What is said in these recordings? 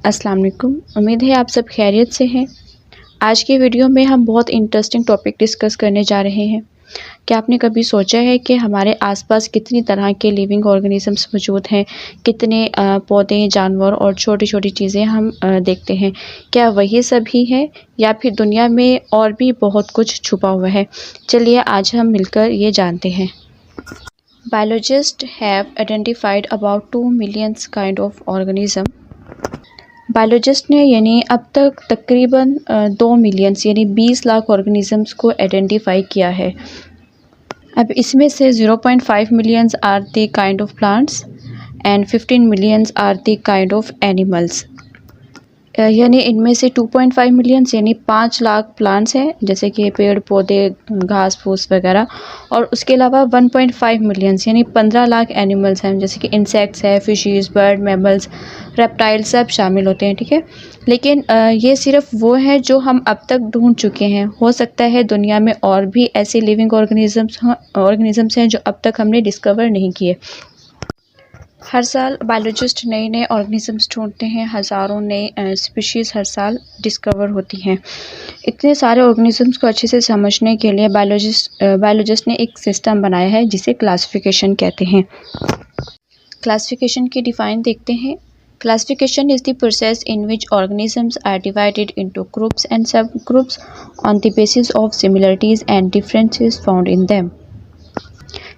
अस्सलाम वालेकुम। उम्मीद है आप सब खैरियत से हैं। आज की वीडियो में हम बहुत इंटरेस्टिंग टॉपिक डिस्कस करने जा रहे हैं। क्या आपने कभी सोचा है कि हमारे आसपास कितनी तरह के लिविंग ऑर्गेनिजम्स मौजूद हैं? कितने पौधे, जानवर और छोटी-छोटी चीज़ें हम देखते हैं। क्या वही सभी है या फिर दुनिया में और भी बहुत कुछ छुपा हुआ है? चलिए आज हम मिलकर ये जानते हैं। Biologists have identified about 2 million kind of organism। Biologist ने यानी अब तक तकरीबन 2 मिलियंस यानी 20 लाख ऑर्गेनिजम्स को आइडेंटिफाई किया है। अब इसमें से 0.5 millions are the kind of plants and 15 millions are the kind of animals. यानी इनमें से 2.5 मिलियंस यानी 5 लाख प्लांट्स हैं जैसे कि पेड़ पौधे, घास फूस वगैरह, और उसके अलावा 1.5 मिलियंस यानी 15 लाख एनिमल्स हैं जैसे कि इंसेक्ट्स है, फिशीज़, बर्ड, मैमल्स, रेप्टाइल सब शामिल होते हैं। ठीक है, लेकिन ये सिर्फ वो है जो हम अब तक ढूंढ चुके हैं। हो सकता है दुनिया में और भी ऐसे लिविंग ऑर्गेनिजम्स हैं जो अब तक हमने डिस्कवर नहीं किए। हर साल बायोलॉजिस्ट नए नए ऑर्गेनिजम्स ढूंढते हैं, हज़ारों नए स्पीशीज़ हर साल डिस्कवर होती हैं। इतने सारे ऑर्गेनिजम्स को अच्छे से समझने के लिए बायोलॉजिस्ट ने एक सिस्टम बनाया है जिसे क्लासिफिकेशन कहते हैं। क्लासिफिकेशन की डिफाइन देखते हैं। Classification is the process in which organisms are divided into groups and subgroups on the basis of similarities and differences found in them।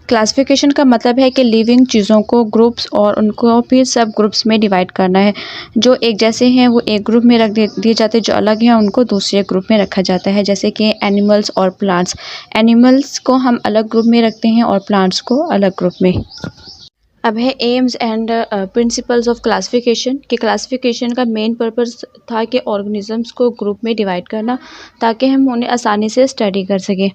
Classification का मतलब है कि लिविंग चीज़ों को ग्रुप्स और उनको फिर सब ग्रुप्स में डिवाइड करना है। जो एक जैसे हैं वो एक ग्रुप में रख दिए जाते हैं, जो अलग हैं उनको दूसरे ग्रुप में रखा जाता है, जैसे कि एनिमल्स और प्लांट्स। एनिमल्स को हम अलग ग्रुप में रखते हैं और प्लांट्स को अलग ग्रुप में। अब है AIIMS and principles of classification. कि क्लासिफिकेशन का मेन पर्पस था कि ऑर्गेनिजम्स को ग्रुप में डिवाइड करना ताकि हम उन्हें आसानी से स्टडी कर सकें।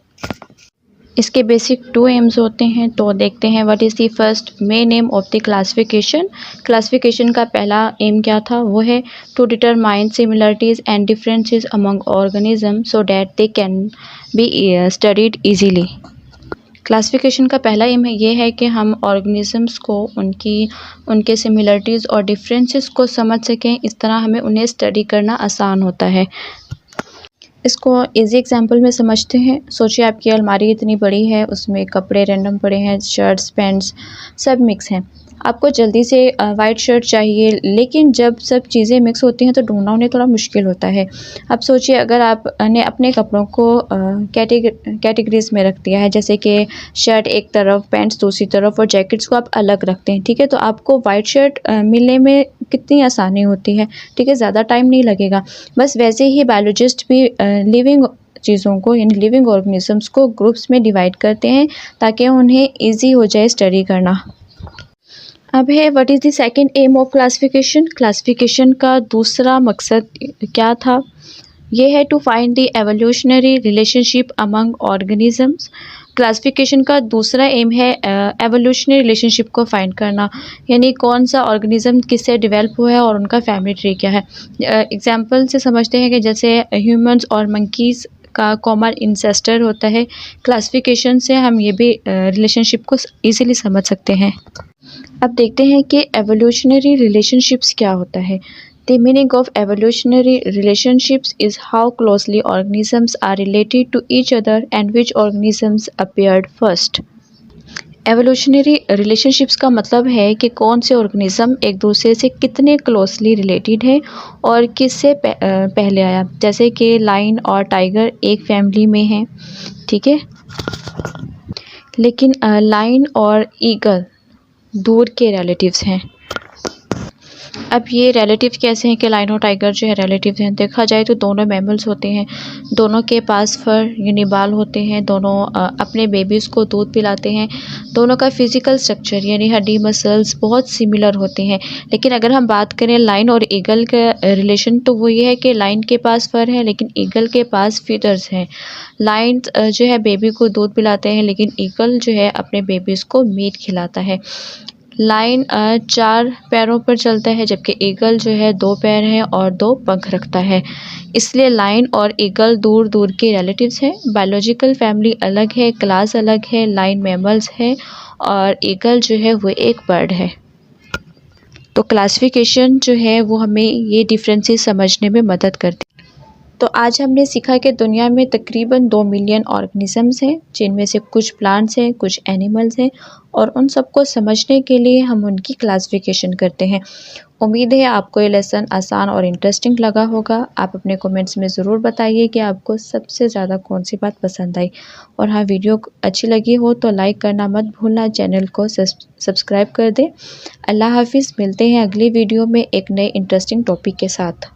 इसके बेसिक 2 एम्स होते हैं, तो देखते हैं what is the first main aim of the classification. Classification का पहला एम क्या था? वो है to determine similarities and differences among organism so that they can be studied easily. Classification का पहला एम ये है कि हम ऑर्गेनिजम्स को उनके सिमिलरिटीज़ और डिफरेंसेस को समझ सकें, इस तरह हमें उन्हें स्टडी करना आसान होता है। इसको इजी एग्जांपल में समझते हैं। सोचिए आपकी अलमारी इतनी बड़ी है, उसमें कपड़े रैंडम पड़े हैं, शर्ट्स, पैंट्स सब मिक्स हैं। आपको जल्दी से वाइट शर्ट चाहिए, लेकिन जब सब चीज़ें मिक्स होती हैं तो ढूंढना उन्हें थोड़ा मुश्किल होता है। अब सोचिए अगर आपने अपने कपड़ों को कैटेगरीज में रख दिया है, जैसे कि शर्ट एक तरफ, पैंट्स दूसरी तरफ और जैकेट्स को आप अलग रखते हैं। ठीक है, तो आपको वाइट शर्ट मिलने में कितनी आसानी होती है। ठीक है, ज़्यादा टाइम नहीं लगेगा। बस वैसे ही बायोलॉजिस्ट भी लिविंग चीज़ों को यानी लिविंग ऑर्गेनिजम्स को ग्रुप्स में डिवाइड करते हैं ताकि उन्हें ईजी हो जाए स्टडी करना। अब है what is the second aim of classification. Classification का दूसरा मकसद क्या था? ये है to find the evolutionary relationship among organisms. Classification का दूसरा एम है एवोल्यूशनरी रिलेशनशिप को फाइंड करना, यानी कौन सा ऑर्गेनिज्म किससे डेवलप हुआ है और उनका फैमिली ट्री क्या है। एग्जांपल से समझते हैं कि जैसे ह्यूमंस और मंकीज़ का कॉमन इंसेस्टर होता है। क्लासिफिकेशन से हम ये भी रिलेशनशिप को ईजिली समझ सकते हैं। अब देखते हैं कि एवोल्यूशनरी रिलेशनशिप्स क्या होता है। The meaning of evolutionary relationships is how closely organisms are related to each other and which organisms appeared first। Evolutionary relationships का मतलब है कि कौन से ऑर्गेनिज्म एक दूसरे से कितने क्लोजली रिलेटेड है और किससे पहले आया। जैसे कि लायन और टाइगर एक फैमिली में हैं, ठीक है, लेकिन लायन और ईगल दूर के रिलेटिव्स हैं। अब ये रिलेटिव कैसे हैं कि लायन और टाइगर जो है रिलेटिव हैं? देखा जाए तो दोनों मैमल्स होते हैं, दोनों के पास फर यानी बाल होते हैं, दोनों अपने बेबीज़ को दूध पिलाते हैं, दोनों का फिज़िकल स्ट्रक्चर यानी हड्डी मसल्स बहुत सिमिलर होते हैं। लेकिन अगर हम बात करें लायन और ईगल का रिलेशन, तो वो ये है कि लायन के पास फर है लेकिन ईगल के पास फीदर्स हैं। लायन जो है बेबी को दूध पिलाते हैं लेकिन ईगल जो है अपने बेबीज़ को मीट खिलाता है। लायन 4 पैरों पर चलता है जबकि ईगल जो है 2 पैर है और 2 पंख रखता है। इसलिए लायन और ईगल दूर दूर के रिलेटिव्स हैं। बायोलॉजिकल फैमिली अलग है, क्लास अलग है। लायन मैमल्स है और ईगल जो है वो एक बर्ड है। तो क्लासिफिकेशन जो है वो हमें ये डिफरेंसेस समझने में मदद करती है। तो आज हमने सीखा कि दुनिया में तकरीबन 2 मिलियन ऑर्गेनिजम्स हैं, जिनमें से कुछ प्लांट्स हैं, कुछ एनिमल्स हैं, और उन सबको समझने के लिए हम उनकी क्लासिफिकेशन करते हैं। उम्मीद है आपको ये लेसन आसान और इंटरेस्टिंग लगा होगा। आप अपने कमेंट्स में ज़रूर बताइए कि आपको सबसे ज़्यादा कौन सी बात पसंद आई। और हाँ, वीडियो अच्छी लगी हो तो लाइक करना मत भूलना, चैनल को सब्सक्राइब कर दें। अल्लाह हाफिज़। मिलते हैं अगली वीडियो में एक नए इंटरेस्टिंग टॉपिक के साथ।